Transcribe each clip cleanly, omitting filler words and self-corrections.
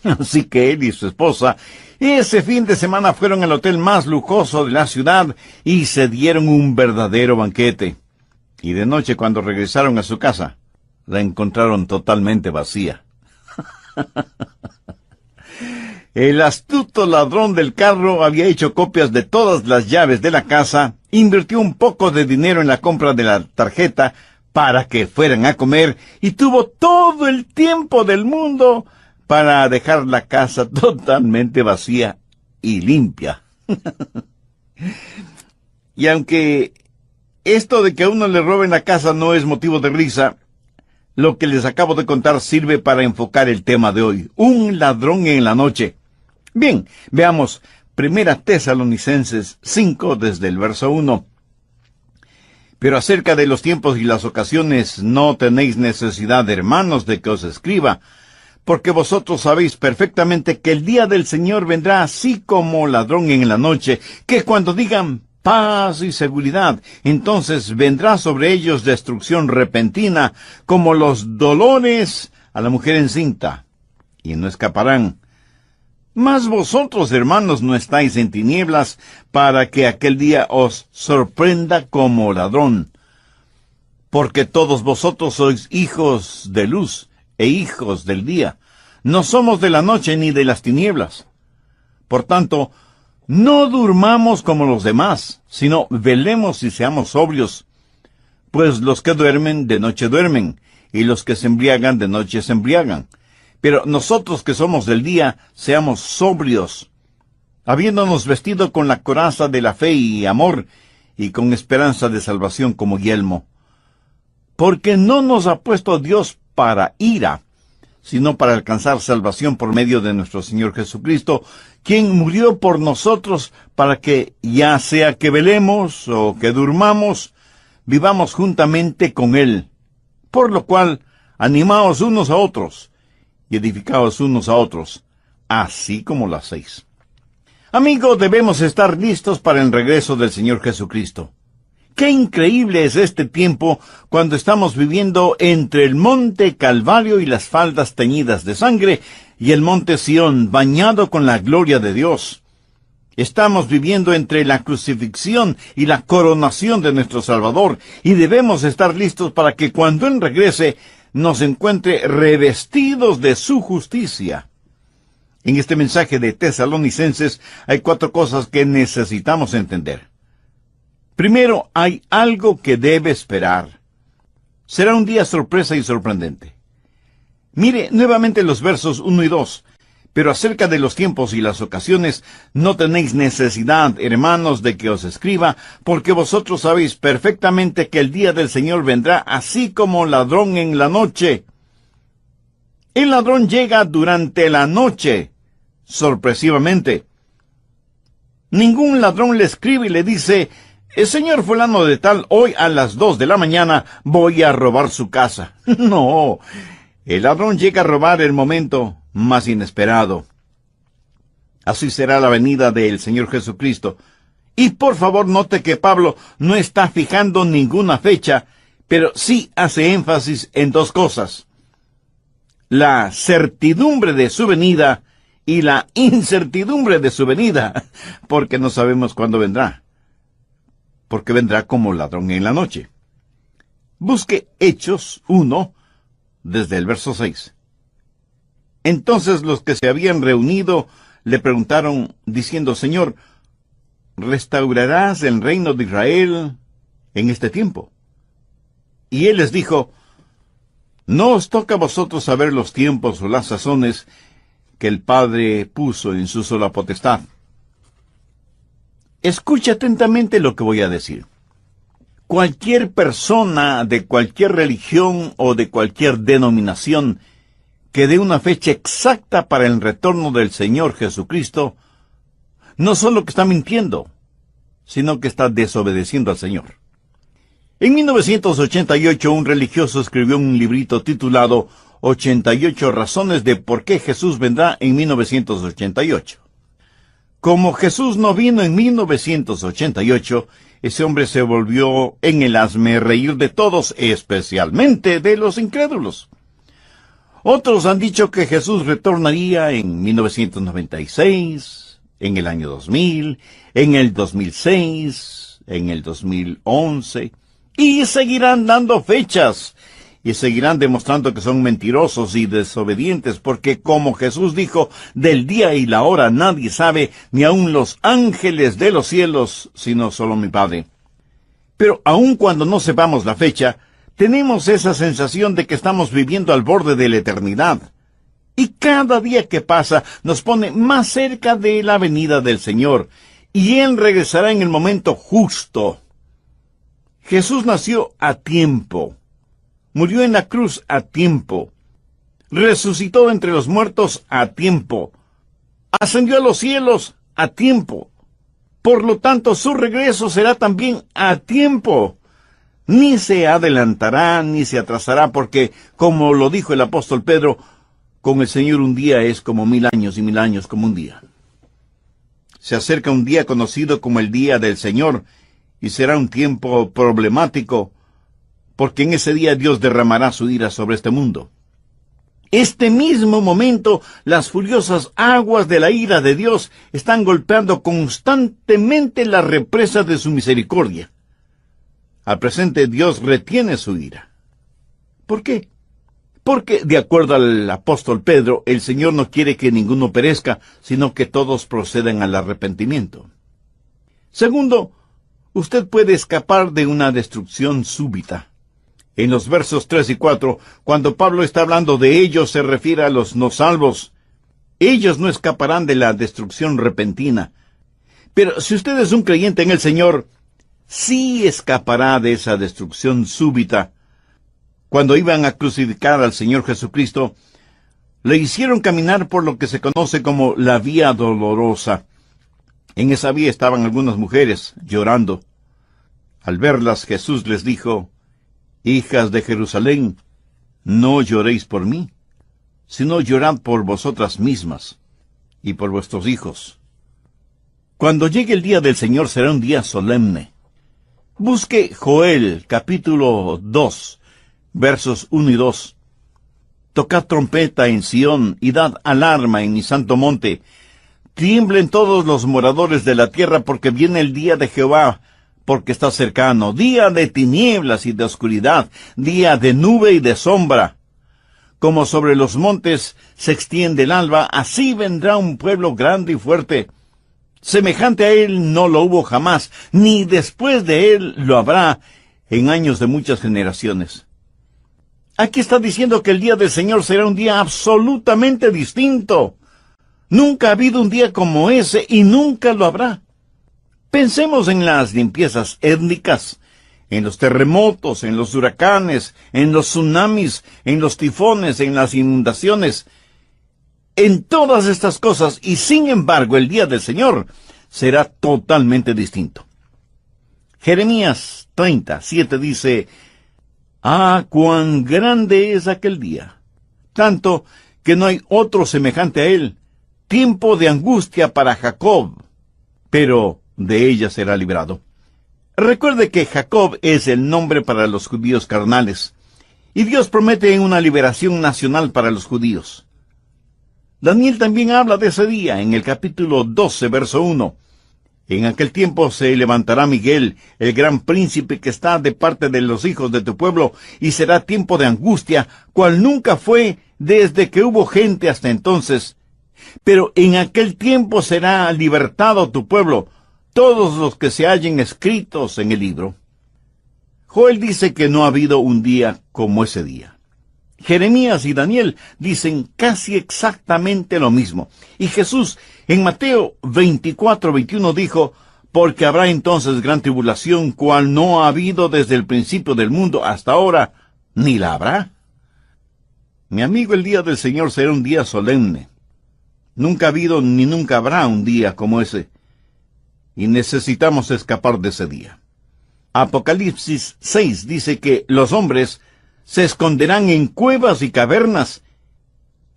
Así que él y su esposa ese fin de semana fueron al hotel más lujoso de la ciudad y se dieron un verdadero banquete. Y de noche, cuando regresaron a su casa, la encontraron totalmente vacía. El astuto ladrón del carro había hecho copias de todas las llaves de la casa, invirtió un poco de dinero en la compra de la tarjeta para que fueran a comer y tuvo todo el tiempo del mundo para dejar la casa totalmente vacía y limpia. Y aunque esto de que a uno le roben la casa no es motivo de risa, lo que les acabo de contar sirve para enfocar el tema de hoy: un ladrón en la noche. Bien, veamos 1 Tesalonicenses 5 desde el verso 1. Pero acerca de los tiempos y las ocasiones no tenéis necesidad, hermanos, de que os escriba, porque vosotros sabéis perfectamente que el día del Señor vendrá así como ladrón en la noche, que cuando digan paz y seguridad, entonces vendrá sobre ellos destrucción repentina, como los dolores a la mujer encinta, y no escaparán. Mas vosotros, hermanos, no estáis en tinieblas, para que aquel día os sorprenda como ladrón. Porque todos vosotros sois hijos de luz e hijos del día. No somos de la noche ni de las tinieblas. Por tanto, no durmamos como los demás, sino velemos y seamos sobrios. Pues los que duermen, de noche duermen, y los que se embriagan, de noche se embriagan. Pero nosotros que somos del día, seamos sobrios, habiéndonos vestido con la coraza de la fe y amor, y con esperanza de salvación como yelmo. Porque no nos ha puesto Dios para ira, sino para alcanzar salvación por medio de nuestro Señor Jesucristo, quien murió por nosotros para que, ya sea que velemos o que durmamos, vivamos juntamente con Él. Por lo cual, animaos unos a otros, y edificaos unos a otros, así como lo hacéis. Amigos, debemos estar listos para el regreso del Señor Jesucristo. ¡Qué increíble es este tiempo cuando estamos viviendo entre el monte Calvario y las faldas teñidas de sangre y el monte Sión bañado con la gloria de Dios! Estamos viviendo entre la crucifixión y la coronación de nuestro Salvador, y debemos estar listos para que cuando Él regrese nos encuentre revestidos de su justicia. En este mensaje de Tesalonicenses hay 4 cosas que necesitamos entender. Primero, hay algo que debe esperar. Será un día sorpresa y sorprendente. Mire nuevamente los versos 1 y 2. Pero acerca de los tiempos y las ocasiones, no tenéis necesidad, hermanos, de que os escriba, porque vosotros sabéis perfectamente que el día del Señor vendrá así como ladrón en la noche. El ladrón llega durante la noche, sorpresivamente. Ningún ladrón le escribe y le dice: el señor fulano de tal, hoy a las 2 de la mañana voy a robar su casa. No, el ladrón llega a robar el momento más inesperado. Así será la venida del Señor Jesucristo. Y por favor note que Pablo no está fijando ninguna fecha, pero sí hace énfasis en 2 cosas: la certidumbre de su venida y la incertidumbre de su venida, porque no sabemos cuándo vendrá, porque vendrá como ladrón en la noche. Busque Hechos 1, desde el verso 6. Entonces los que se habían reunido le preguntaron, diciendo: Señor, ¿restaurarás el reino de Israel en este tiempo? Y él les dijo: no os toca a vosotros saber los tiempos o las sazones que el Padre puso en su sola potestad. Escucha atentamente lo que voy a decir. Cualquier persona de cualquier religión o de cualquier denominación que dé una fecha exacta para el retorno del Señor Jesucristo, no solo que está mintiendo, sino que está desobedeciendo al Señor. En 1988, un religioso escribió un librito titulado 88 razones de por qué Jesús vendrá en 1988. Como Jesús no vino en 1988, ese hombre se volvió en el hazmerreír de todos, especialmente de los incrédulos. Otros han dicho que Jesús retornaría en 1996, en el año 2000, en el 2006, en el 2011, y seguirán dando fechas, y seguirán demostrando que son mentirosos y desobedientes, porque como Jesús dijo, del día y la hora nadie sabe, ni aun los ángeles de los cielos, sino solo mi Padre. Pero aun cuando no sepamos la fecha, tenemos esa sensación de que estamos viviendo al borde de la eternidad. Y cada día que pasa nos pone más cerca de la venida del Señor, y Él regresará en el momento justo. Jesús nació a tiempo, murió en la cruz a tiempo, resucitó entre los muertos a tiempo, ascendió a los cielos a tiempo. Por lo tanto, su regreso será también a tiempo. Ni se adelantará, ni se atrasará, porque, como lo dijo el apóstol Pedro, con el Señor un día es como 1000 años y 1000 años como un día. Se acerca un día conocido como el día del Señor, y será un tiempo problemático, porque en ese día Dios derramará su ira sobre este mundo. Este mismo momento, las furiosas aguas de la ira de Dios están golpeando constantemente la represa de su misericordia. Al presente Dios retiene su ira. ¿Por qué? Porque, de acuerdo al apóstol Pedro, el Señor no quiere que ninguno perezca, sino que todos procedan al arrepentimiento. Segundo, usted puede escapar de una destrucción súbita. En los versos 3 y 4, cuando Pablo está hablando de ellos, se refiere a los no salvos. Ellos no escaparán de la destrucción repentina. Pero si usted es un creyente en el Señor, sí escapará de esa destrucción súbita. Cuando iban a crucificar al Señor Jesucristo, le hicieron caminar por lo que se conoce como la vía dolorosa. En esa vía estaban algunas mujeres llorando. Al verlas, Jesús les dijo: «Hijas de Jerusalén, no lloréis por mí, sino llorad por vosotras mismas y por vuestros hijos». Cuando llegue el día del Señor será un día solemne. Busque Joel, capítulo 2, versos 1 y 2. «Tocad trompeta en Sión y dad alarma en mi santo monte. Tiemblen todos los moradores de la tierra, porque viene el día de Jehová, porque está cercano, día de tinieblas y de oscuridad, día de nube y de sombra. Como sobre los montes se extiende el alba, así vendrá un pueblo grande y fuerte. Semejante a él no lo hubo jamás, ni después de él lo habrá en años de muchas generaciones». Aquí está diciendo que el día del Señor será un día absolutamente distinto. Nunca ha habido un día como ese y nunca lo habrá. Pensemos en las limpiezas étnicas, en los terremotos, en los huracanes, en los tsunamis, en los tifones, en las inundaciones, en todas estas cosas, y sin embargo el día del Señor será totalmente distinto. Jeremías 30:7 dice: «Ah, cuán grande es aquel día, tanto que no hay otro semejante a él, tiempo de angustia para Jacob, pero de ella será librado». Recuerde que Jacob es el nombre para los judíos carnales, y Dios promete una liberación nacional para los judíos. Daniel también habla de ese día en el capítulo 12, verso 1. «En aquel tiempo se levantará Miguel, el gran príncipe que está de parte de los hijos de tu pueblo, y será tiempo de angustia, cual nunca fue desde que hubo gente hasta entonces. Pero en aquel tiempo será libertado tu pueblo, todos los que se hallen escritos en el libro». Joel dice que no ha habido un día como ese día. Jeremías y Daniel dicen casi exactamente lo mismo. Y Jesús, en Mateo 24:21 dijo: «Porque habrá entonces gran tribulación, cual no ha habido desde el principio del mundo hasta ahora, ni la habrá». Mi amigo, el día del Señor será un día solemne. Nunca ha habido ni nunca habrá un día como ese. Y necesitamos escapar de ese día. Apocalipsis 6 dice que los hombres se esconderán en cuevas y cavernas,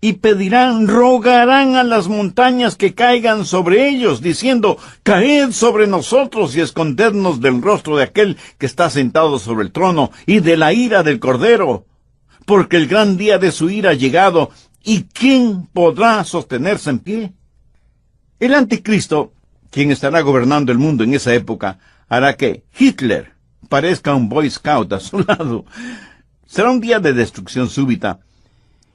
y pedirán, rogarán a las montañas que caigan sobre ellos, diciendo, caed sobre nosotros y escondednos del rostro de aquel que está sentado sobre el trono y de la ira del Cordero, porque el gran día de su ira ha llegado, ¿y quién podrá sostenerse en pie? El anticristo, quien estará gobernando el mundo en esa época, hará que Hitler parezca un Boy Scout a su lado. Será un día de destrucción súbita.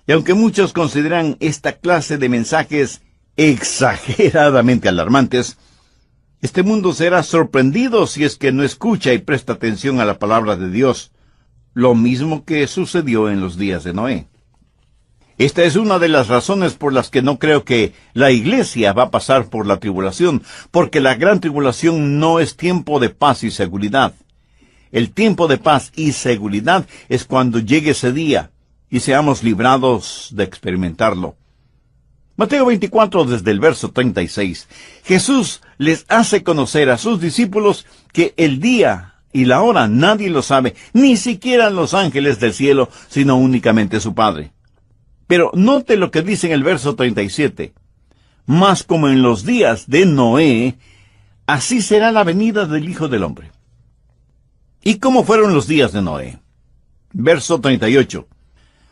Y aunque muchos consideran esta clase de mensajes exageradamente alarmantes, este mundo será sorprendido si es que no escucha y presta atención a la palabra de Dios, lo mismo que sucedió en los días de Noé. Esta es una de las razones por las que no creo que la iglesia va a pasar por la tribulación, porque la gran tribulación no es tiempo de paz y seguridad. El tiempo de paz y seguridad es cuando llegue ese día y seamos librados de experimentarlo. Mateo 24, desde el verso 36. Jesús les hace conocer a sus discípulos que el día y la hora nadie lo sabe, ni siquiera los ángeles del cielo, sino únicamente su Padre. Pero note lo que dice en el verso 37. Mas como en los días de Noé, así será la venida del Hijo del Hombre. ¿Y cómo fueron los días de Noé? Verso 38.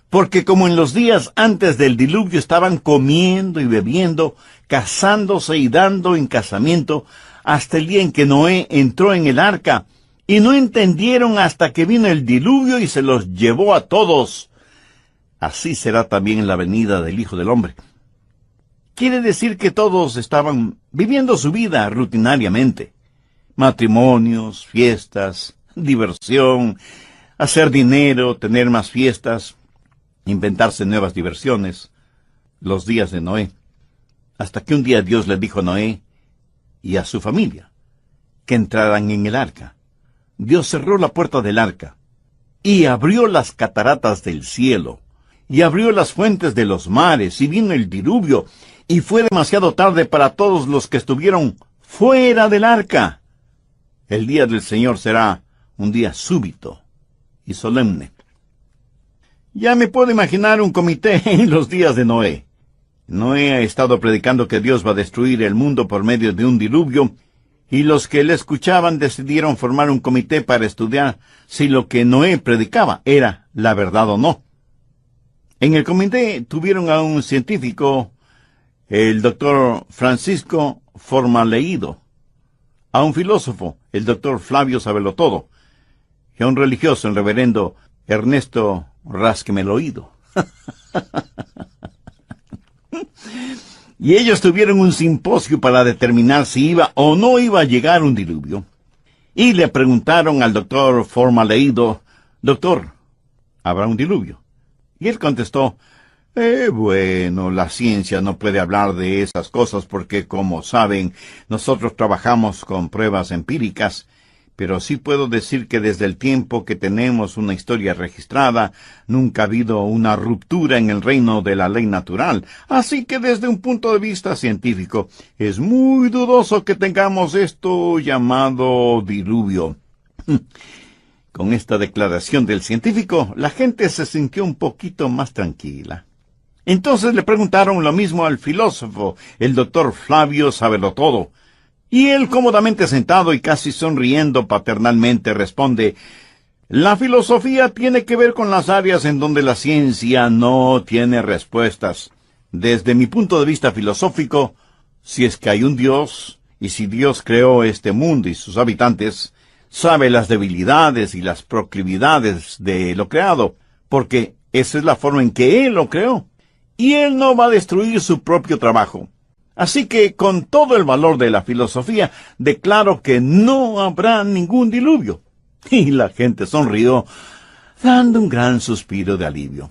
Porque como en los días antes del diluvio estaban comiendo y bebiendo, casándose y dando en casamiento, hasta el día en que Noé entró en el arca, y no entendieron hasta que vino el diluvio y se los llevó a todos. Así será también en la venida del Hijo del Hombre. Quiere decir que todos estaban viviendo su vida rutinariamente. Matrimonios, fiestas, diversión, hacer dinero, tener más fiestas, inventarse nuevas diversiones, los días de Noé. Hasta que un día Dios le dijo a Noé y a su familia que entraran en el arca. Dios cerró la puerta del arca y abrió las cataratas del cielo y abrió las fuentes de los mares y vino el diluvio y fue demasiado tarde para todos los que estuvieron fuera del arca. El día del Señor será un día súbito y solemne. Ya me puedo imaginar un comité en los días de Noé. Noé ha estado predicando que Dios va a destruir el mundo por medio de un diluvio, y los que le escuchaban decidieron formar un comité para estudiar si lo que Noé predicaba era la verdad o no. En el comité tuvieron a un científico, el doctor Francisco Formaleído, a un filósofo, el doctor Flavio Sabelotodo, y a un religioso, el reverendo Ernesto Rasquemeloído. Y ellos tuvieron un simposio para determinar si iba o no iba a llegar un diluvio. Y le preguntaron al doctor Formaleído, doctor, ¿habrá un diluvio? Y él contestó, bueno, la ciencia no puede hablar de esas cosas porque, como saben, nosotros trabajamos con pruebas empíricas, pero sí puedo decir que desde el tiempo que tenemos una historia registrada, nunca ha habido una ruptura en el reino de la ley natural. Así que desde un punto de vista científico, es muy dudoso que tengamos esto llamado diluvio. Con esta declaración del científico, la gente se sintió un poquito más tranquila. Entonces le preguntaron lo mismo al filósofo, el doctor Flavio Sabelotodo. Y él, cómodamente sentado y casi sonriendo paternalmente, responde, la filosofía tiene que ver con las áreas en donde la ciencia no tiene respuestas. Desde mi punto de vista filosófico, si es que hay un Dios, y si Dios creó este mundo y sus habitantes, sabe las debilidades y las proclividades de lo creado, porque esa es la forma en que Él lo creó. Y Él no va a destruir su propio trabajo. Así que, con todo el valor de la filosofía, declaro que no habrá ningún diluvio. Y la gente sonrió, dando un gran suspiro de alivio.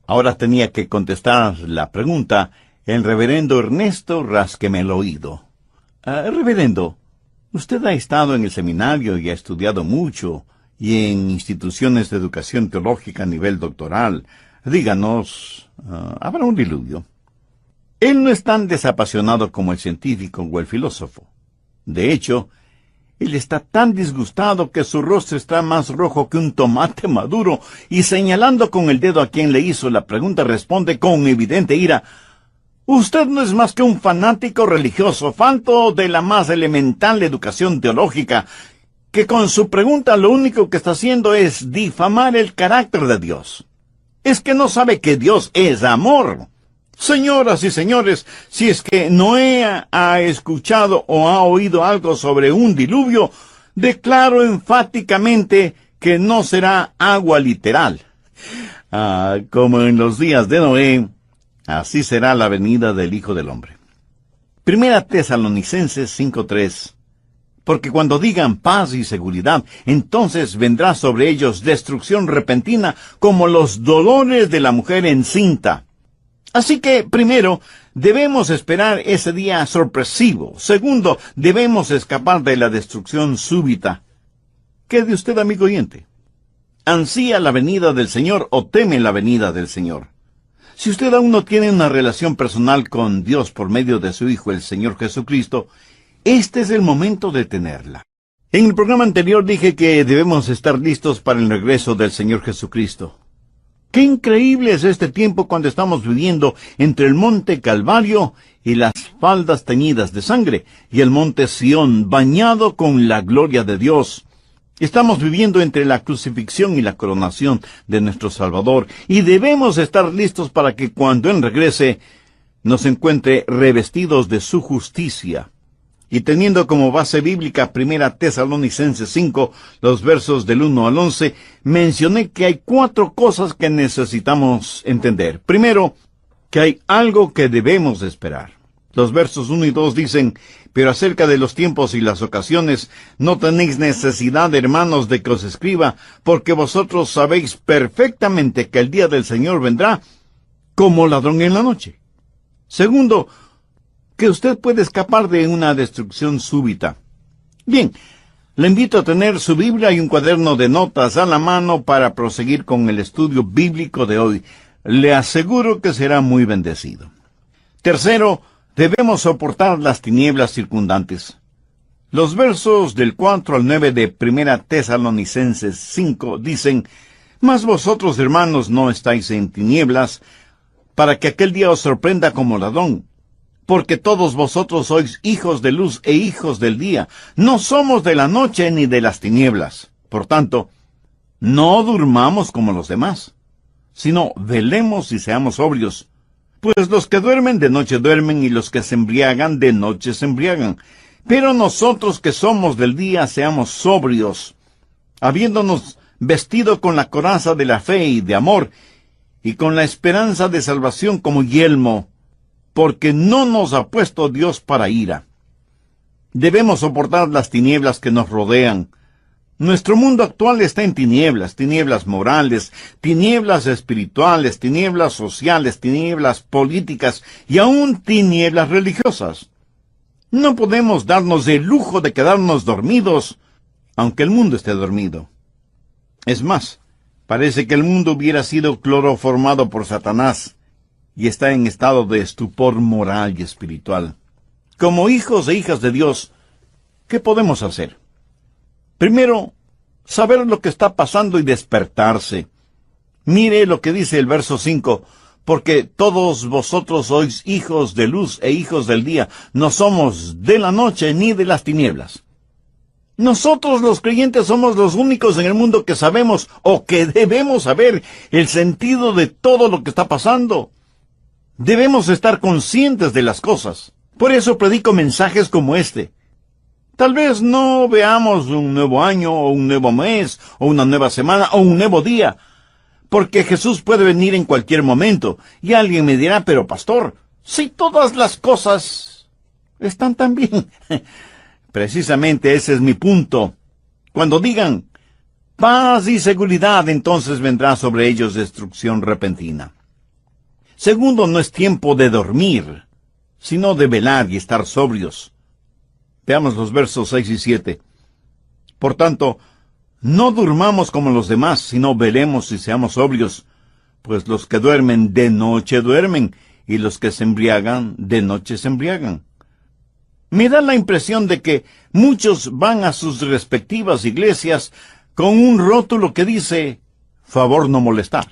Ahora tenía que contestar la pregunta el reverendo Ernesto Rasquemeloído. Reverendo, usted ha estado en el seminario y ha estudiado mucho, y en instituciones de educación teológica a nivel doctoral. Díganos, ¿habrá un diluvio? Él no es tan desapasionado como el científico o el filósofo. De hecho, Él está tan disgustado que su rostro está más rojo que un tomate maduro, y señalando con el dedo a quien le hizo la pregunta, responde con evidente ira: «Usted no es más que un fanático religioso, falto de la más elemental educación teológica, que con su pregunta lo único que está haciendo es difamar el carácter de Dios. Es que no sabe que Dios es amor». Señoras y señores, si es que Noé ha escuchado o ha oído algo sobre un diluvio, declaro enfáticamente que no será agua literal. Como en los días de Noé, así será la venida del Hijo del Hombre. Primera Tesalonicenses 5:3. Porque cuando digan paz y seguridad, entonces vendrá sobre ellos destrucción repentina, como los dolores de la mujer encinta. Así que, primero, debemos esperar ese día sorpresivo. Segundo, debemos escapar de la destrucción súbita. ¿Qué de usted, amigo oyente? ¿Ansía la venida del Señor o teme la venida del Señor? Si usted aún no tiene una relación personal con Dios por medio de su Hijo, el Señor Jesucristo, este es el momento de tenerla. En el programa anterior dije que debemos estar listos para el regreso del Señor Jesucristo. ¡Qué increíble es este tiempo cuando estamos viviendo entre el monte Calvario y las faldas teñidas de sangre, y el monte Sión bañado con la gloria de Dios! Estamos viviendo entre la crucifixión y la coronación de nuestro Salvador, y debemos estar listos para que cuando Él regrese, nos encuentre revestidos de su justicia. Y teniendo como base bíblica Primera Tesalonicenses 5, los versos del 1 al 11, mencioné que hay 4 cosas que necesitamos entender. Primero, que hay algo que debemos esperar. Los versos 1 y 2 dicen: «Pero acerca de los tiempos y las ocasiones, no tenéis necesidad, hermanos, de que os escriba, porque vosotros sabéis perfectamente que el día del Señor vendrá como ladrón en la noche». Segundo, que usted puede escapar de una destrucción súbita. Bien, le invito a tener su Biblia y un cuaderno de notas a la mano para proseguir con el estudio bíblico de hoy. Le aseguro que será muy bendecido. Tercero, debemos soportar las tinieblas circundantes. Los versos del 4 al 9 de Primera Tesalonicenses 5 dicen: «Mas vosotros, hermanos, no estáis en tinieblas, para que aquel día os sorprenda como ladrón. Porque todos vosotros sois hijos de luz e hijos del día. No somos de la noche ni de las tinieblas. Por tanto, no durmamos como los demás, sino velemos y seamos sobrios. Pues los que duermen de noche duermen, y los que se embriagan de noche se embriagan. Pero nosotros que somos del día seamos sobrios, habiéndonos vestido con la coraza de la fe y de amor, y con la esperanza de salvación como yelmo, porque no nos ha puesto Dios para ira». Debemos soportar las tinieblas que nos rodean. Nuestro mundo actual está en tinieblas, tinieblas morales, tinieblas espirituales, tinieblas sociales, tinieblas políticas y aún tinieblas religiosas. No podemos darnos el lujo de quedarnos dormidos, aunque el mundo esté dormido. Es más, parece que el mundo hubiera sido cloroformado por Satanás y está en estado de estupor moral y espiritual. Como hijos e hijas de Dios, ¿qué podemos hacer? Primero, saber lo que está pasando y despertarse. Mire lo que dice el verso 5, «Porque todos vosotros sois hijos de luz e hijos del día, no somos de la noche ni de las tinieblas». Nosotros los creyentes somos los únicos en el mundo que sabemos o que debemos saber el sentido de todo lo que está pasando. Debemos estar conscientes de las cosas. Por eso predico mensajes como este. Tal vez no veamos un nuevo año, o un nuevo mes, o una nueva semana, o un nuevo día, porque Jesús puede venir en cualquier momento. Y alguien me dirá: «Pero pastor, si todas las cosas están tan bien». Precisamente ese es mi punto. Cuando digan paz y seguridad, entonces vendrá sobre ellos destrucción repentina. Segundo, no es tiempo de dormir, sino de velar y estar sobrios. Veamos los versos 6 y 7. «Por tanto, no durmamos como los demás, sino velemos y seamos sobrios, pues los que duermen de noche duermen, y los que se embriagan de noche se embriagan». Me da la impresión de que muchos van a sus respectivas iglesias con un rótulo que dice, favor no molestar.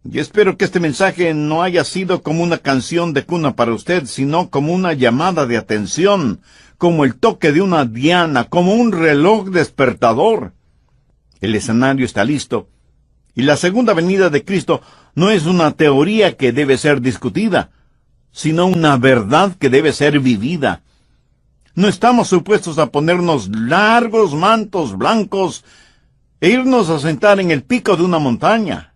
Y espero que este mensaje no haya sido como una canción de cuna para usted, sino como una llamada de atención, como el toque de una diana, como un reloj despertador. El escenario está listo, y la segunda venida de Cristo no es una teoría que debe ser discutida, sino una verdad que debe ser vivida. No estamos supuestos a ponernos largos mantos blancos e irnos a sentar en el pico de una montaña.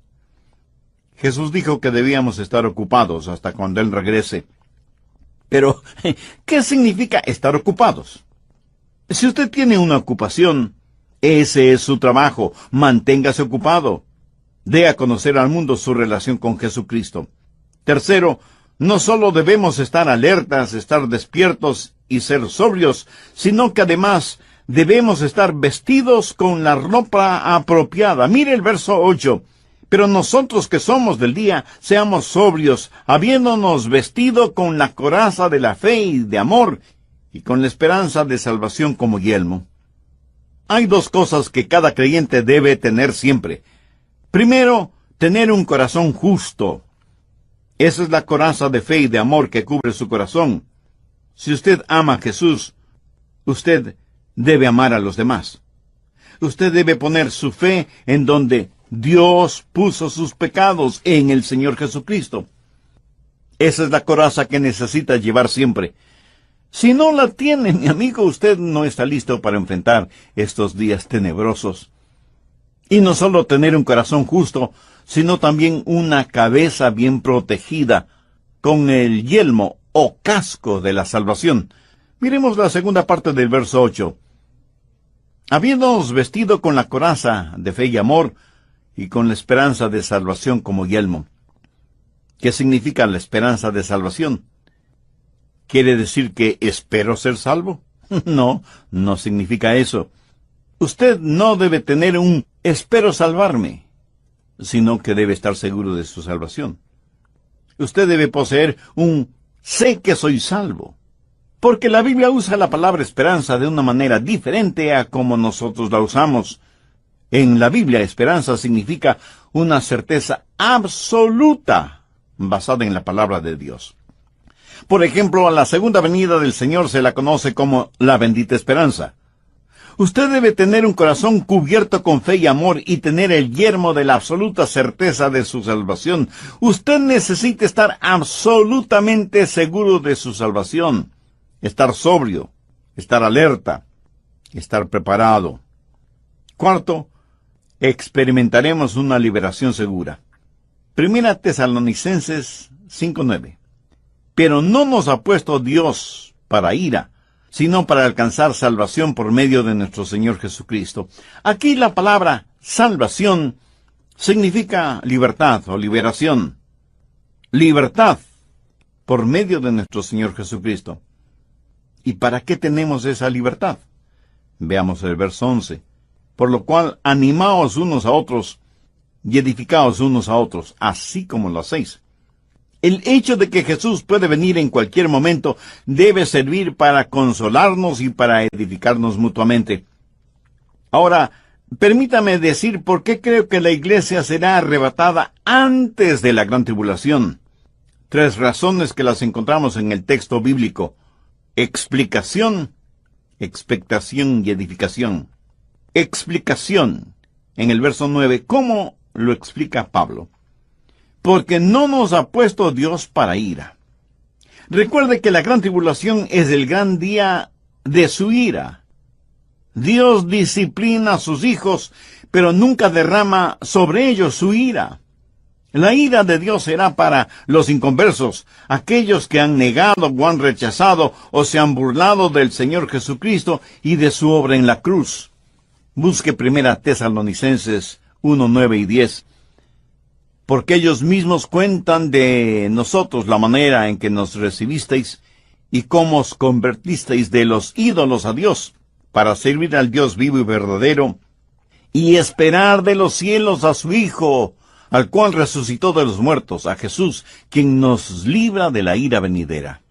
Jesús dijo que debíamos estar ocupados hasta cuando Él regrese. Pero, ¿qué significa estar ocupados? Si usted tiene una ocupación, ese es su trabajo. Manténgase ocupado. Dé a conocer al mundo su relación con Jesucristo. Tercero, no solo debemos estar alertas, estar despiertos y ser sobrios, sino que además debemos estar vestidos con la ropa apropiada. Mire el verso 8. Pero nosotros que somos del día, seamos sobrios, habiéndonos vestido con la coraza de la fe y de amor, y con la esperanza de salvación como yelmo. Hay dos cosas que cada creyente debe tener siempre. Primero, tener un corazón justo. Esa es la coraza de fe y de amor que cubre su corazón. Si usted ama a Jesús, usted debe amar a los demás. Usted debe poner su fe en donde Dios puso sus pecados, en el Señor Jesucristo. Esa es la coraza que necesita llevar siempre. Si no la tiene, mi amigo, usted no está listo para enfrentar estos días tenebrosos. Y no solo tener un corazón justo, sino también una cabeza bien protegida, con el yelmo o casco de la salvación. Miremos la segunda parte del verso 8. Habiéndonos vestido con la coraza de fe y amor, y con la esperanza de salvación como yelmo. ¿Qué significa la esperanza de salvación? ¿Quiere decir que espero ser salvo? No, no significa eso. Usted no debe tener un espero salvarme, sino que debe estar seguro de su salvación. Usted debe poseer un sé que soy salvo, porque la Biblia usa la palabra esperanza de una manera diferente a como nosotros la usamos. En la Biblia, esperanza significa una certeza absoluta basada en la palabra de Dios. Por ejemplo, a la segunda venida del Señor se la conoce como la bendita esperanza. Usted debe tener un corazón cubierto con fe y amor y tener el yelmo de la absoluta certeza de su salvación. Usted necesita estar absolutamente seguro de su salvación, estar sobrio, estar alerta, estar preparado. Cuarto, experimentaremos una liberación segura. Primera Tesalonicenses 5:9. Pero no nos ha puesto Dios para ira, sino para alcanzar salvación por medio de nuestro Señor Jesucristo. Aquí la palabra salvación significa libertad o liberación. Libertad por medio de nuestro Señor Jesucristo. ¿Y para qué tenemos esa libertad? Veamos el verso 11. Por lo cual, animaos unos a otros y edificaos unos a otros, así como lo hacéis. El hecho de que Jesús puede venir en cualquier momento debe servir para consolarnos y para edificarnos mutuamente. Ahora, permítame decir por qué creo que la iglesia será arrebatada antes de la gran tribulación. 3 razones que las encontramos en el texto bíblico: explicación, expectación y edificación. Explicación. En el verso 9, ¿cómo lo explica Pablo? Porque no nos ha puesto Dios para ira. Recuerde que la gran tribulación es el gran día de su ira. Dios disciplina a sus hijos, pero nunca derrama sobre ellos su ira. La ira de Dios será para los inconversos, aquellos que han negado o han rechazado o se han burlado del Señor Jesucristo y de su obra en la cruz. Busque Primera Tesalonicenses 1, 9 y 10. Porque ellos mismos cuentan de nosotros la manera en que nos recibisteis y cómo os convertisteis de los ídolos a Dios, para servir al Dios vivo y verdadero, y esperar de los cielos a su Hijo, al cual resucitó de los muertos, a Jesús, quien nos libra de la ira venidera.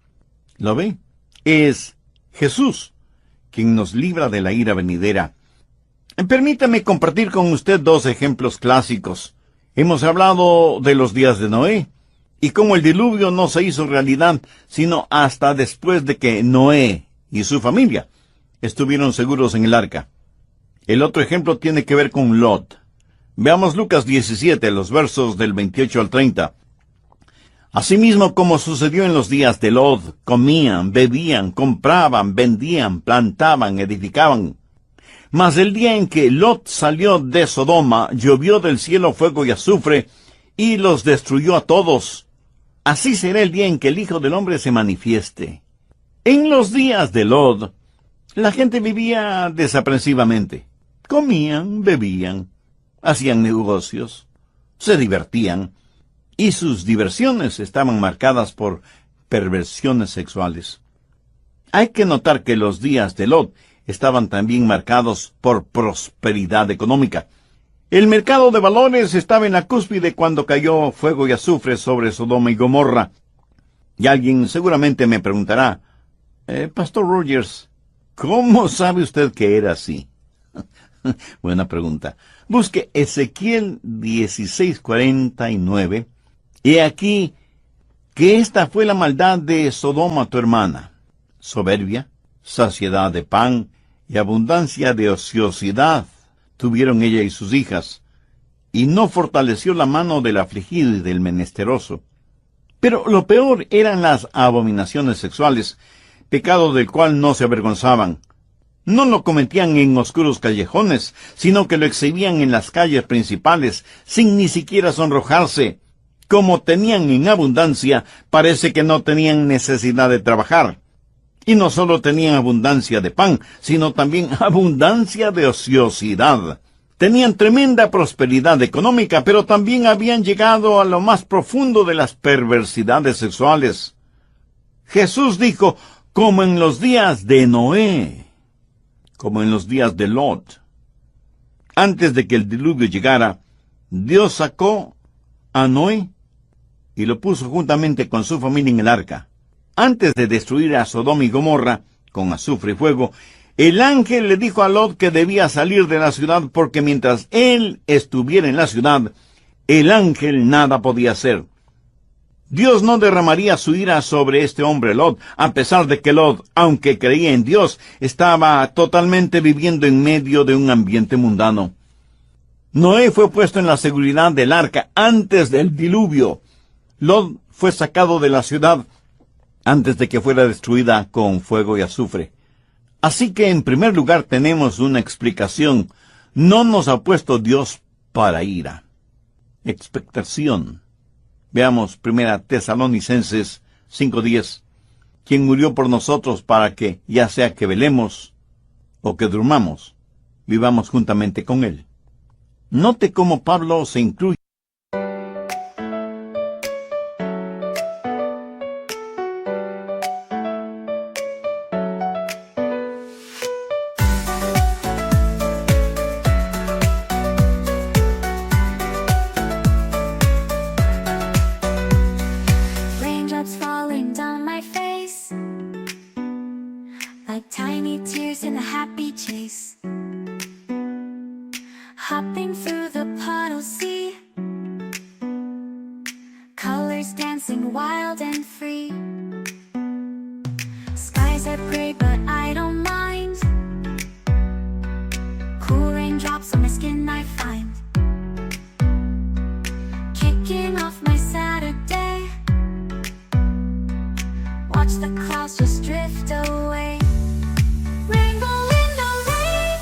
¿Lo ve? Es Jesús quien nos libra de la ira venidera. Permítame compartir con usted dos ejemplos clásicos. Hemos hablado de los días de Noé, y cómo el diluvio no se hizo realidad, sino hasta después de que Noé y su familia estuvieron seguros en el arca. El otro ejemplo tiene que ver con Lot. Veamos Lucas 17, los versos del 28 al 30. Asimismo, como sucedió en los días de Lot, comían, bebían, compraban, vendían, plantaban, edificaban. Mas el día en que Lot salió de Sodoma, llovió del cielo fuego y azufre, y los destruyó a todos. Así será el día en que el Hijo del Hombre se manifieste. En los días de Lot, la gente vivía desaprensivamente. Comían, bebían, hacían negocios, se divertían, y sus diversiones estaban marcadas por perversiones sexuales. Hay que notar que los días de Lot estaban también marcados por prosperidad económica. El mercado de valores estaba en la cúspide cuando cayó fuego y azufre sobre Sodoma y Gomorra. Y alguien seguramente me preguntará, Pastor Rogers, ¿cómo sabe usted que era así? Buena pregunta. Busque Ezequiel 16:49. He aquí que esta fue la maldad de Sodoma tu hermana: soberbia, saciedad de pan y abundancia de ociosidad tuvieron ella y sus hijas, y no fortaleció la mano del afligido y del menesteroso. Pero lo peor eran las abominaciones sexuales, pecado del cual no se avergonzaban. No lo cometían en oscuros callejones, sino que lo exhibían en las calles principales, sin ni siquiera sonrojarse. Como tenían en abundancia, parece que no tenían necesidad de trabajar. Y no solo tenían abundancia de pan, sino también abundancia de ociosidad. Tenían tremenda prosperidad económica, pero también habían llegado a lo más profundo de las perversidades sexuales. Jesús dijo, como en los días de Noé, como en los días de Lot. Antes de que el diluvio llegara, Dios sacó a Noé y lo puso juntamente con su familia en el arca. Antes de destruir a Sodoma y Gomorra con azufre y fuego, el ángel le dijo a Lot que debía salir de la ciudad porque mientras él estuviera en la ciudad, el ángel nada podía hacer. Dios no derramaría su ira sobre este hombre Lot, a pesar de que Lot, aunque creía en Dios, estaba totalmente viviendo en medio de un ambiente mundano. Noé fue puesto en la seguridad del arca antes del diluvio. Lot fue sacado de la ciudad antes de que fuera destruida con fuego y azufre. Así que en primer lugar tenemos una explicación. No nos ha puesto Dios para ira. Expectación. Veamos 1 Tesalonicenses 5:10. Quien murió por nosotros para que, ya sea que velemos o que durmamos, vivamos juntamente con Él. Note cómo Pablo se incluye. Raindrops falling down my face, like tiny tears in a happy chase. Hopping through the puddles, see colors dancing wild and free. Skies are gray, but I don't mind. Cool raindrops on my skin I find. Kicking off my Saturday, watch the clouds just drift away. Rainbow in the rain,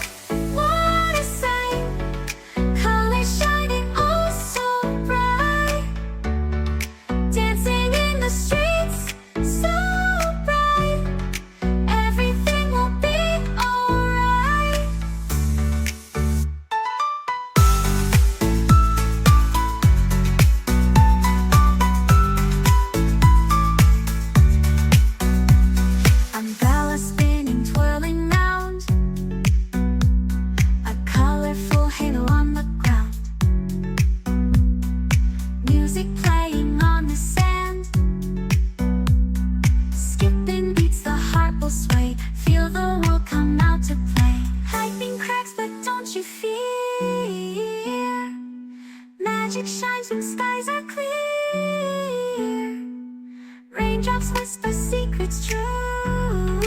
what a sight. Colors shining oh so bright. Dancing in the streets, so bright. Everything will be alright. Umbrella spinning, twirling round. A colorful halo on the ground. Music playing on the sand. Skipping magic shines when skies are clear. Raindrops whisper secrets true.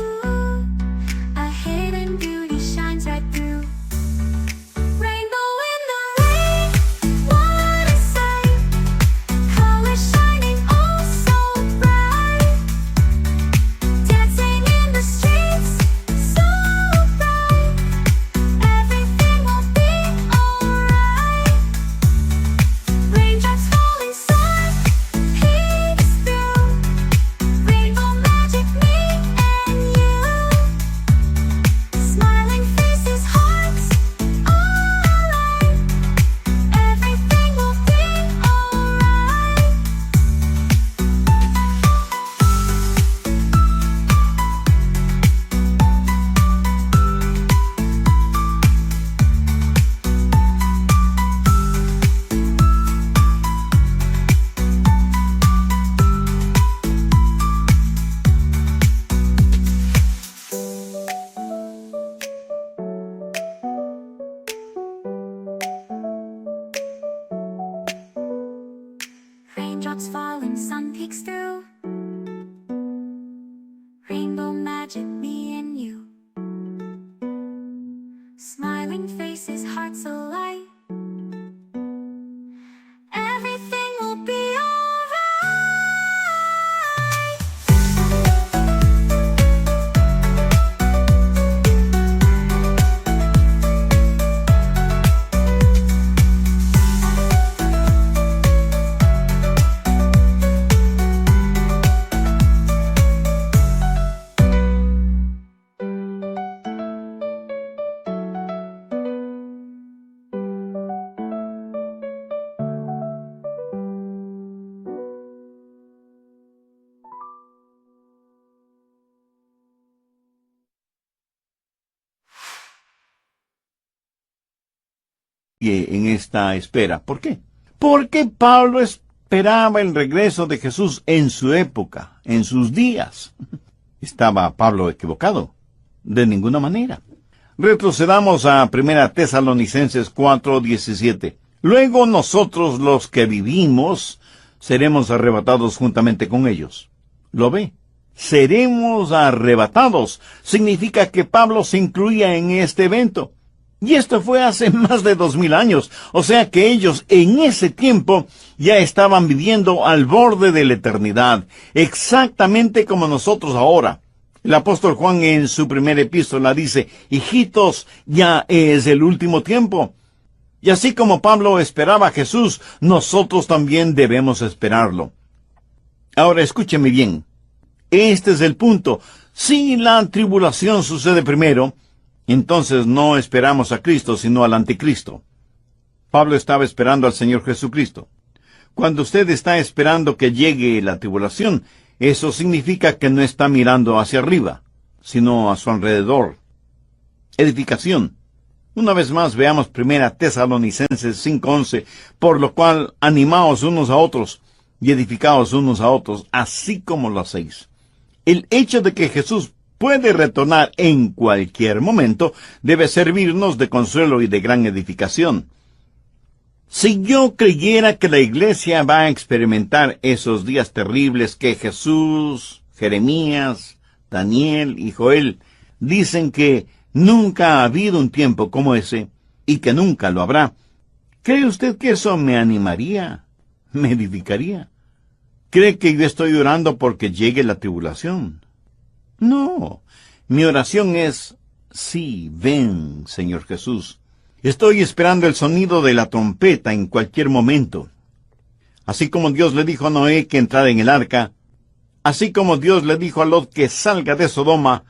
A hidden beauty shines right through. Rainbow in the rain, what a sight. Colors shining oh so bright. Dancing in the streets, so bright. Everything will be alright. Raindrops falling soft, peeks through. Rainbow magic, me and you. Smiling faces, hearts, alright. Everything will be alright. Raindrops falling, sun peeks through. Rainbow magic, me and you. Smiling faces, hearts alight. Everything will be alright. En esta espera. ¿Por qué? Porque Pablo esperaba el regreso de Jesús en su época, en sus días. ¿Estaba Pablo equivocado? De ninguna manera. Retrocedamos a 1 Tesalonicenses 4:17. Luego nosotros los que vivimos seremos arrebatados juntamente con ellos. ¿Lo ve? Seremos arrebatados. Significa que Pablo se incluía en este evento. Y esto fue hace más de 2000 años, o sea que ellos en ese tiempo ya estaban viviendo al borde de la eternidad, exactamente como nosotros ahora. El apóstol Juan en su primera epístola dice, hijitos, ya es el último tiempo. Y así como Pablo esperaba a Jesús, nosotros también debemos esperarlo. Ahora escúcheme bien, este es el punto. Si la tribulación sucede primero, entonces no esperamos a Cristo, sino al anticristo. Pablo estaba esperando al Señor Jesucristo. Cuando usted está esperando que llegue la tribulación, eso significa que no está mirando hacia arriba, sino a su alrededor. Edificación. Una vez más veamos 1 Tesalonicenses 5:11, por lo cual animaos unos a otros y edificaos unos a otros, así como lo hacéis. El hecho de que Jesús puede retornar en cualquier momento debe servirnos de consuelo y de gran edificación. Si yo creyera que la iglesia va a experimentar esos días terribles que Jesús, Jeremías, Daniel y Joel dicen que nunca ha habido un tiempo como ese y que nunca lo habrá, ¿cree usted que eso me animaría? ¿Me edificaría? ¿Cree que yo estoy orando porque llegue la tribulación? No, mi oración es, sí, ven, Señor Jesús. Estoy esperando el sonido de la trompeta en cualquier momento. Así como Dios le dijo a Noé que entrara en el arca, así como Dios le dijo a Lot que salga de Sodoma,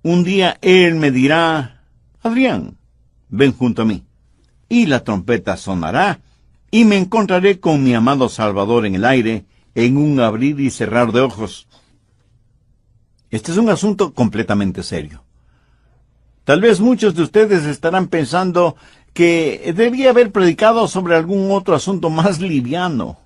un día Él me dirá, Adrián, ven junto a mí. Y la trompeta sonará, y me encontraré con mi amado Salvador en el aire, en un abrir y cerrar de ojos. Este es un asunto completamente serio. Tal vez muchos de ustedes estarán pensando que debía haber predicado sobre algún otro asunto más liviano.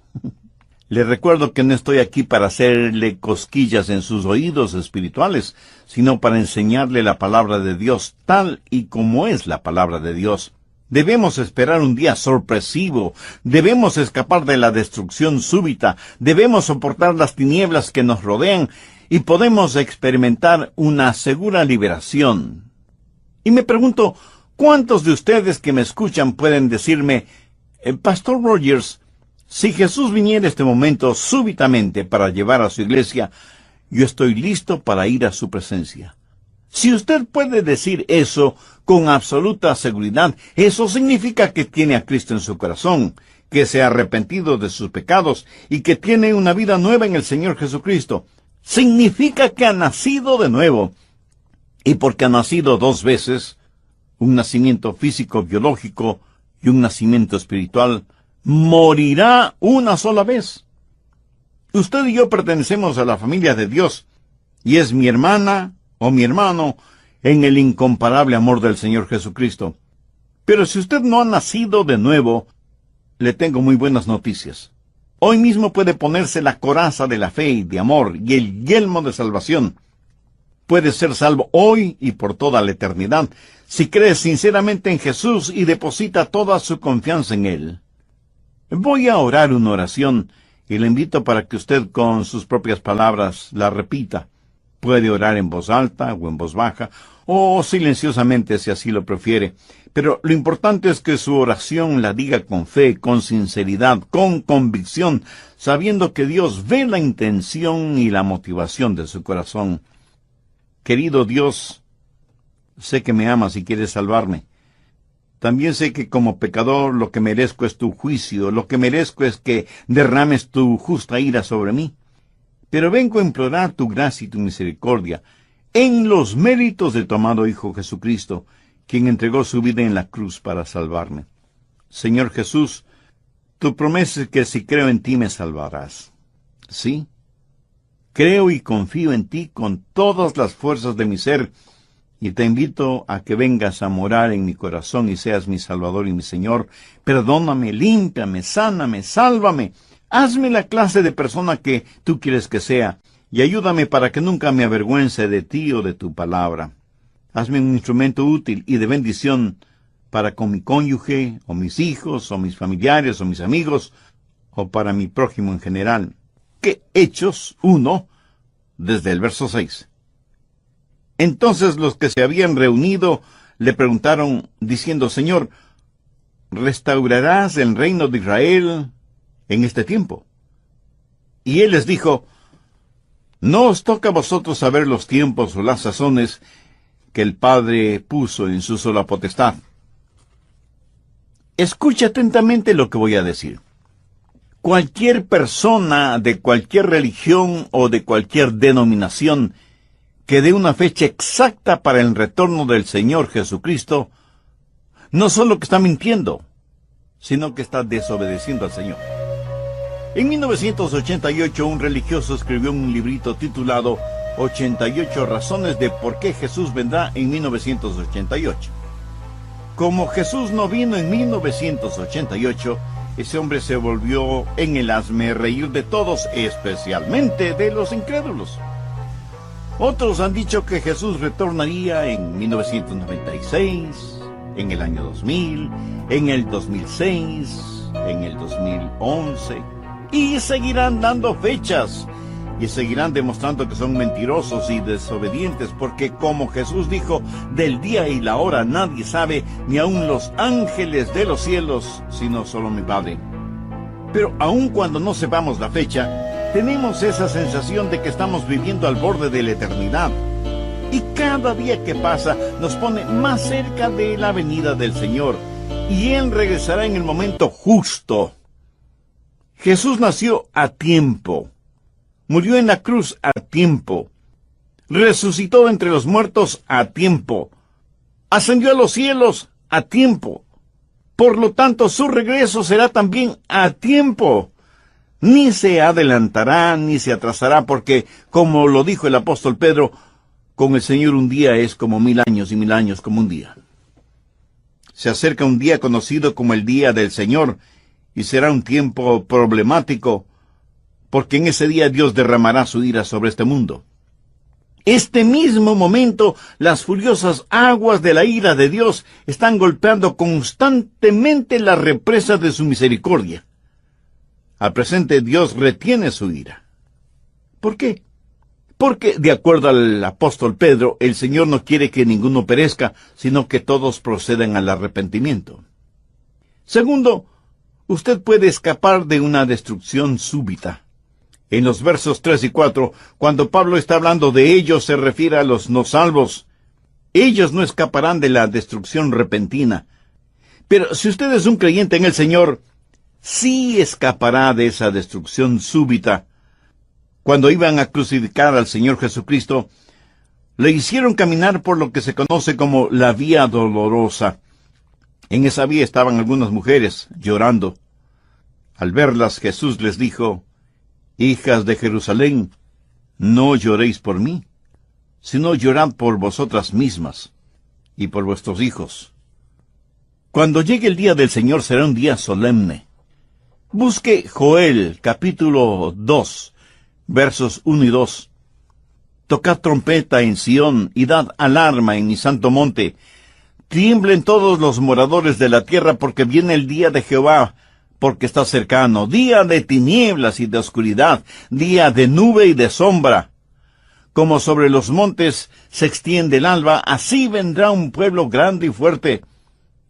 Les recuerdo que no estoy aquí para hacerle cosquillas en sus oídos espirituales, sino para enseñarle la palabra de Dios tal y como es la palabra de Dios. Debemos esperar un día sorpresivo, debemos escapar de la destrucción súbita, debemos soportar las tinieblas que nos rodean y podemos experimentar una segura liberación. Y me pregunto, ¿cuántos de ustedes que me escuchan pueden decirme, Pastor Rogers, si Jesús viniera este momento súbitamente para llevar a su iglesia, yo estoy listo para ir a su presencia? Si usted puede decir eso con absoluta seguridad, eso significa que tiene a Cristo en su corazón, que se ha arrepentido de sus pecados y que tiene una vida nueva en el Señor Jesucristo. Significa que ha nacido de nuevo. Y porque ha nacido dos veces, un nacimiento físico, biológico y un nacimiento espiritual, morirá una sola vez. Usted y yo pertenecemos a la familia de Dios, y es mi hermana o mi hermano en el incomparable amor del Señor Jesucristo. Pero si usted no ha nacido de nuevo, le tengo muy buenas noticias. Hoy mismo puede ponerse la coraza de la fe y de amor y el yelmo de salvación. Puede ser salvo hoy y por toda la eternidad, si cree sinceramente en Jesús y deposita toda su confianza en Él. Voy a orar una oración y le invito para que usted con sus propias palabras la repita. Puede orar en voz alta o en voz baja, o silenciosamente si así lo prefiere. Pero lo importante es que su oración la diga con fe, con sinceridad, con convicción, sabiendo que Dios ve la intención y la motivación de su corazón. Querido Dios, sé que me amas y quieres salvarme. También sé que como pecador lo que merezco es tu juicio, lo que merezco es que derrames tu justa ira sobre mí. Pero vengo a implorar tu gracia y tu misericordia en los méritos de tu amado Hijo Jesucristo, quien entregó su vida en la cruz para salvarme. Señor Jesús, tu promesa es que si creo en ti me salvarás. ¿Sí? Creo y confío en ti con todas las fuerzas de mi ser, y te invito a que vengas a morar en mi corazón y seas mi Salvador y mi Señor. Perdóname, límpiame, sáname, sálvame. Hazme la clase de persona que tú quieres que sea, y ayúdame para que nunca me avergüence de ti o de tu palabra. Hazme un instrumento útil y de bendición para con mi cónyuge, o mis hijos, o mis familiares, o mis amigos, o para mi prójimo en general. Que Hechos 1, desde el verso 6. Entonces los que se habían reunido le preguntaron, diciendo, Señor, ¿restaurarás el reino de Israel en este tiempo? Y él les dijo, no os toca a vosotros saber los tiempos o las sazones que el Padre puso en su sola potestad. Escucha atentamente lo que voy a decir. Cualquier persona de cualquier religión o de cualquier denominación que dé una fecha exacta para el retorno del Señor Jesucristo, no solo que está mintiendo, sino que está desobedeciendo al Señor. En 1988, un religioso escribió un librito titulado 88 razones de por qué Jesús vendrá en 1988. Como Jesús no vino en 1988, ese hombre se volvió en el hazmerreír de todos, especialmente de los incrédulos. Otros han dicho que Jesús retornaría en 1996, en el año 2000, en el 2006, en el 2011, y seguirán dando fechas, y seguirán demostrando que son mentirosos y desobedientes, porque como Jesús dijo, del día y la hora nadie sabe, ni aun los ángeles de los cielos, sino solo mi Padre. Pero aun cuando no sepamos la fecha, tenemos esa sensación de que estamos viviendo al borde de la eternidad. Y cada día que pasa nos pone más cerca de la venida del Señor, y Él regresará en el momento justo. Jesús nació a tiempo, murió en la cruz a tiempo, resucitó entre los muertos a tiempo, ascendió a los cielos a tiempo. Por lo tanto, su regreso será también a tiempo. Ni se adelantará ni se atrasará, porque, como lo dijo el apóstol Pedro, con el Señor un día es como 1000 años y 1000 años como un día. Se acerca un día conocido como el día del Señor, y será un tiempo problemático, porque en ese día Dios derramará su ira sobre este mundo. Este mismo momento, las furiosas aguas de la ira de Dios están golpeando constantemente la represa de su misericordia. Al presente, Dios retiene su ira. ¿Por qué? Porque, de acuerdo al apóstol Pedro, el Señor no quiere que ninguno perezca, sino que todos procedan al arrepentimiento. Segundo, usted puede escapar de una destrucción súbita. En los versos 3 y 4, cuando Pablo está hablando de ellos, se refiere a los no salvos. Ellos no escaparán de la destrucción repentina. Pero si usted es un creyente en el Señor, sí escapará de esa destrucción súbita. Cuando iban a crucificar al Señor Jesucristo, le hicieron caminar por lo que se conoce como la vía dolorosa. En esa vía estaban algunas mujeres llorando. Al verlas, Jesús les dijo: «Hijas de Jerusalén, no lloréis por mí, sino llorad por vosotras mismas y por vuestros hijos». Cuando llegue el día del Señor será un día solemne. Busque Joel, capítulo 2, versos 1 y 2. «Tocad trompeta en Sión y dad alarma en mi santo monte. Tiemblen todos los moradores de la tierra, porque viene el día de Jehová, porque está cercano, día de tinieblas y de oscuridad, día de nube y de sombra. Como sobre los montes se extiende el alba, así vendrá un pueblo grande y fuerte.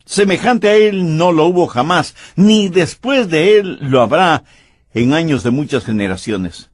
Semejante a él no lo hubo jamás, ni después de él lo habrá en años de muchas generaciones».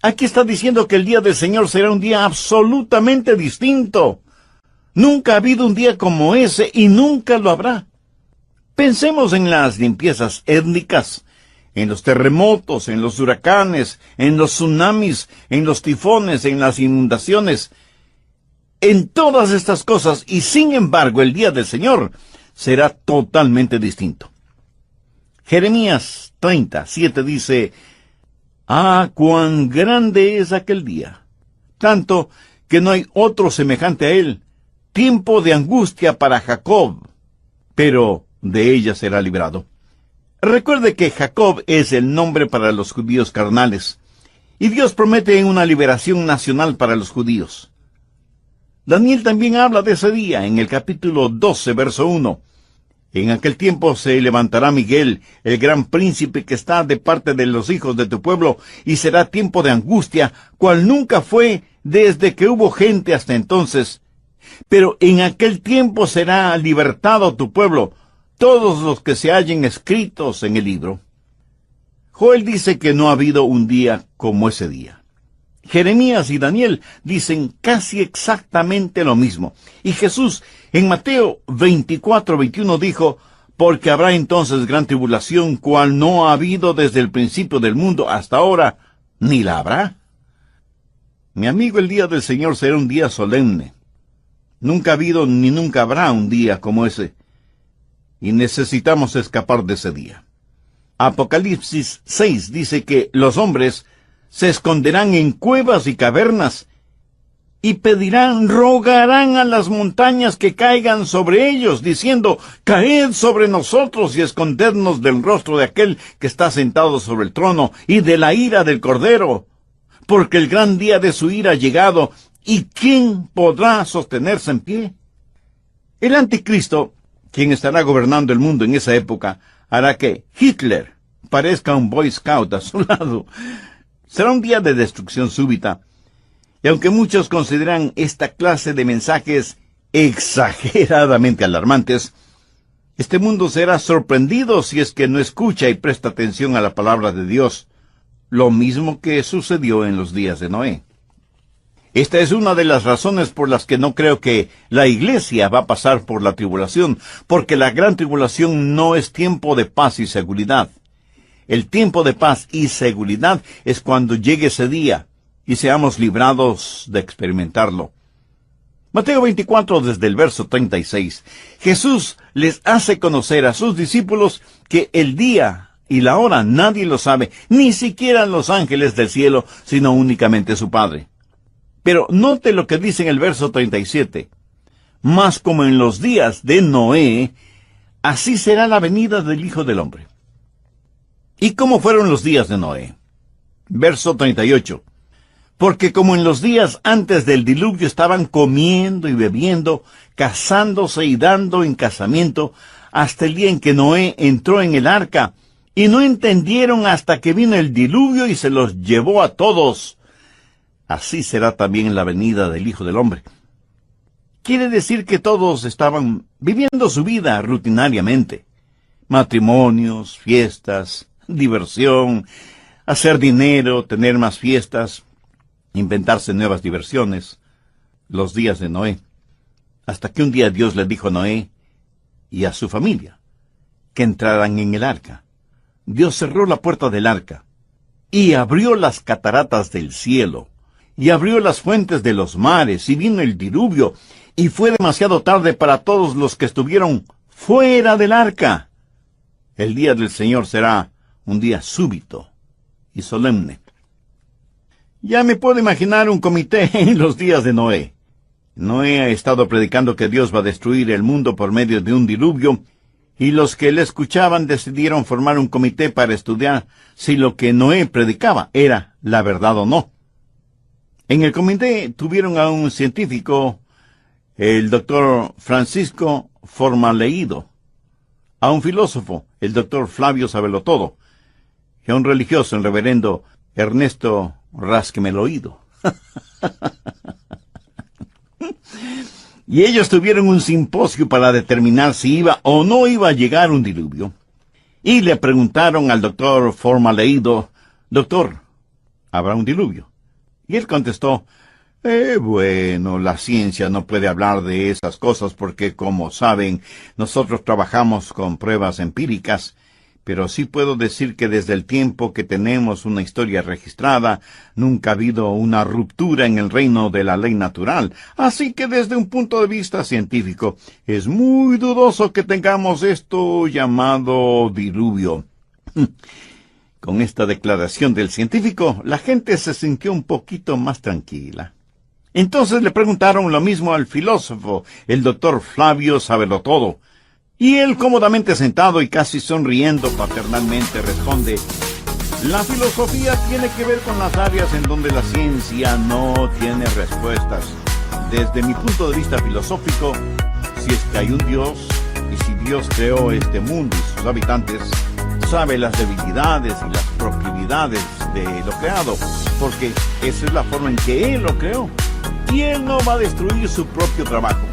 Aquí está diciendo que el día del Señor será un día absolutamente distinto. Nunca ha habido un día como ese y nunca lo habrá. Pensemos en las limpiezas étnicas, en los terremotos, en los huracanes, en los tsunamis, en los tifones, en las inundaciones, en todas estas cosas, y sin embargo el día del Señor será totalmente distinto. Jeremías 30:7 dice: «Ah, cuán grande es aquel día, tanto que no hay otro semejante a él, tiempo de angustia para Jacob, pero de ella será librado». Recuerde que Jacob es el nombre para los judíos carnales, y Dios promete una liberación nacional para los judíos. Daniel también habla de ese día en el capítulo 12, verso 1. «En aquel tiempo se levantará Miguel, el gran príncipe que está de parte de los hijos de tu pueblo, y será tiempo de angustia, cual nunca fue desde que hubo gente hasta entonces. Pero en aquel tiempo será libertado tu pueblo, todos los que se hallen escritos en el libro». Joel dice que no ha habido un día como ese día. Jeremías y Daniel dicen casi exactamente lo mismo. Y Jesús, en Mateo 24:21 dijo: «Porque habrá entonces gran tribulación, cual no ha habido desde el principio del mundo hasta ahora, ni la habrá». Mi amigo, el día del Señor será un día solemne. Nunca ha habido ni nunca habrá un día como ese. Y necesitamos escapar de ese día. Apocalipsis 6 dice que los hombres se esconderán en cuevas y cavernas, y pedirán, rogarán a las montañas que caigan sobre ellos, diciendo: «Caed sobre nosotros y escondednos del rostro de aquel que está sentado sobre el trono y de la ira del Cordero, porque el gran día de su ira ha llegado, ¿y quién podrá sostenerse en pie?». El anticristo, quien estará gobernando el mundo en esa época, hará que Hitler parezca un Boy Scout a su lado. Será un día de destrucción súbita. Y aunque muchos consideran esta clase de mensajes exageradamente alarmantes, este mundo será sorprendido si es que no escucha y presta atención a la palabra de Dios, lo mismo que sucedió en los días de Noé. Esta es una de las razones por las que no creo que la iglesia va a pasar por la tribulación, porque la gran tribulación no es tiempo de paz y seguridad. El tiempo de paz y seguridad es cuando llegue ese día y seamos librados de experimentarlo. Mateo 24, desde el verso 36. Jesús les hace conocer a sus discípulos que el día y la hora nadie lo sabe, ni siquiera los ángeles del cielo, sino únicamente su Padre. Pero note lo que dice en el verso 37. Mas como en los días de Noé, así será la venida del Hijo del Hombre. ¿Y cómo fueron los días de Noé? Verso 38. Porque como en los días antes del diluvio estaban comiendo y bebiendo, casándose y dando en casamiento, hasta el día en que Noé entró en el arca, y no entendieron hasta que vino el diluvio y se los llevó a todos. Así será también la venida del Hijo del Hombre. Quiere decir que todos estaban viviendo su vida rutinariamente. Matrimonios, fiestas, diversión, hacer dinero, tener más fiestas, inventarse nuevas diversiones. Los días de Noé. Hasta que un día Dios le dijo a Noé y a su familia que entraran en el arca. Dios cerró la puerta del arca y abrió las cataratas del cielo y abrió las fuentes de los mares y vino el diluvio y fue demasiado tarde para todos los que estuvieron fuera del arca. El día del Señor será un día súbito y solemne. Ya me puedo imaginar un comité en los días de Noé. Noé ha estado predicando que Dios va a destruir el mundo por medio de un diluvio, y los que le escuchaban decidieron formar un comité para estudiar si lo que Noé predicaba era la verdad o no. En el comité tuvieron a un científico, el doctor Francisco Formaleido, a un filósofo, el doctor Flavio Sabelotodo, y a un religioso, el reverendo Ernesto Rasquemeloído. Y ellos tuvieron un simposio para determinar si iba o no iba a llegar un diluvio. Y le preguntaron al doctor Formaleido, doctor, ¿habrá un diluvio? Y él contestó, bueno, la ciencia no puede hablar de esas cosas porque, como saben, nosotros trabajamos con pruebas empíricas, pero sí puedo decir que desde el tiempo que tenemos una historia registrada, nunca ha habido una ruptura en el reino de la ley natural. Así que desde un punto de vista científico, es muy dudoso que tengamos esto llamado diluvio. Con esta declaración del científico, la gente se sintió un poquito más tranquila. Entonces le preguntaron lo mismo al filósofo, el doctor Flavio Sabelotodo. Y él, cómodamente sentado y casi sonriendo paternalmente, responde, la filosofía tiene que ver con las áreas en donde la ciencia no tiene respuestas. Desde mi punto de vista filosófico, si es que hay un Dios, y si Dios creó este mundo y sus habitantes, sabe las debilidades y las proclividades de lo creado, porque esa es la forma en que Él lo creó. Y Él no va a destruir su propio trabajo.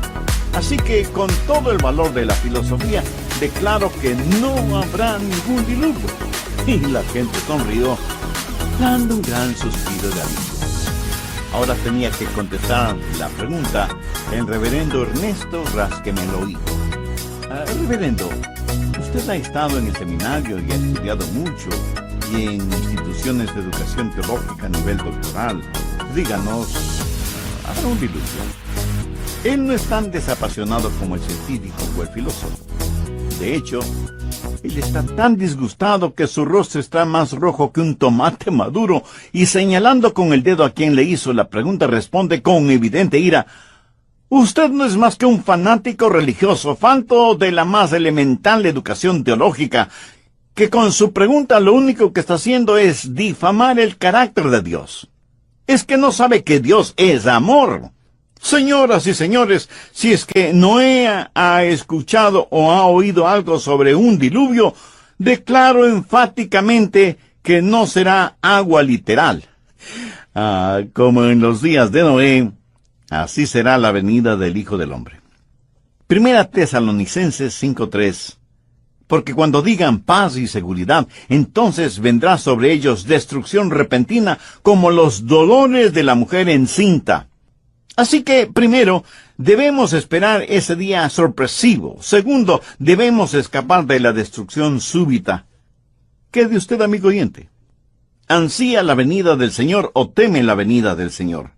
Así que, con todo el valor de la filosofía, declaro que no habrá ningún diluvio. Y la gente sonrió, dando un gran suspiro de alivio. Ahora tenía que contestar la pregunta el reverendo Ernesto Rasquemeloído. Reverendo, usted ha estado en el seminario y ha estudiado mucho, y en instituciones de educación teológica a nivel doctoral. Díganos, ¿habrá un diluvio? Él no es tan desapasionado como el científico o el filósofo. De hecho, él está tan disgustado que su rostro está más rojo que un tomate maduro, y señalando con el dedo a quien le hizo la pregunta, responde con evidente ira, usted no es más que un fanático religioso, falto de la más elemental educación teológica, que con su pregunta lo único que está haciendo es difamar el carácter de Dios. Es que no sabe que Dios es amor. Señoras y señores, si es que Noé ha escuchado o ha oído algo sobre un diluvio, declaro enfáticamente que no será agua literal. Como en los días de Noé, así será la venida del Hijo del Hombre. Primera Tesalonicenses 5:3. Porque cuando digan paz y seguridad, entonces vendrá sobre ellos destrucción repentina como los dolores de la mujer encinta. Así que, primero, debemos esperar ese día sorpresivo. Segundo, debemos escapar de la destrucción súbita. ¿Qué de usted, amigo oyente? ¿Ansía la venida del Señor o teme la venida del Señor?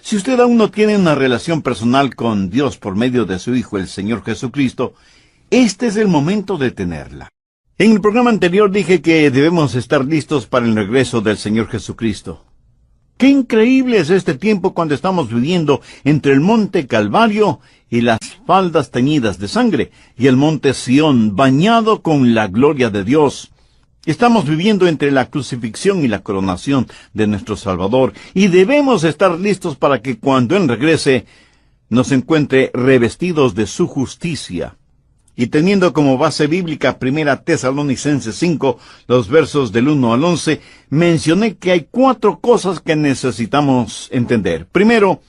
Si usted aún no tiene una relación personal con Dios por medio de su Hijo, el Señor Jesucristo, este es el momento de tenerla. En el programa anterior dije que debemos estar listos para el regreso del Señor Jesucristo. ¡Qué increíble es este tiempo cuando estamos viviendo entre el monte Calvario y las faldas teñidas de sangre, y el monte Sión bañado con la gloria de Dios! Estamos viviendo entre la crucifixión y la coronación de nuestro Salvador, y debemos estar listos para que cuando Él regrese, nos encuentre revestidos de su justicia. Y teniendo como base bíblica 1 Tesalonicenses 5, los versos del 1 al 11, mencioné que hay 4 cosas que necesitamos entender. Primero,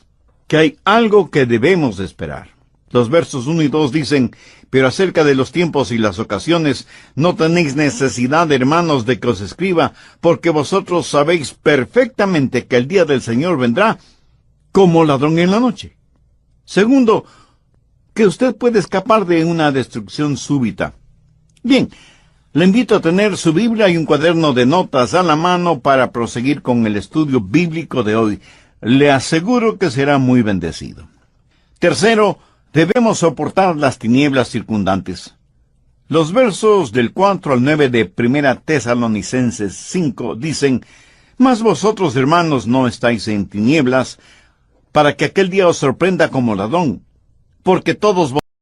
que hay algo que debemos esperar. Los versos 1 y 2 dicen: pero acerca de los tiempos y las ocasiones, no tenéis necesidad, hermanos, de que os escriba, porque vosotros sabéis perfectamente que el día del Señor vendrá como ladrón en la noche. Segundo, que usted puede escapar de una destrucción súbita. Bien, le invito a tener su Biblia y un cuaderno de notas a la mano para proseguir con el estudio bíblico de hoy. Le aseguro que será muy bendecido. Tercero, debemos soportar las tinieblas circundantes. Los versos del 4 al 9 de 1 Tesalonicenses 5 dicen: mas vosotros, hermanos, no estáis en tinieblas, para que aquel día os sorprenda como ladrón, porque todos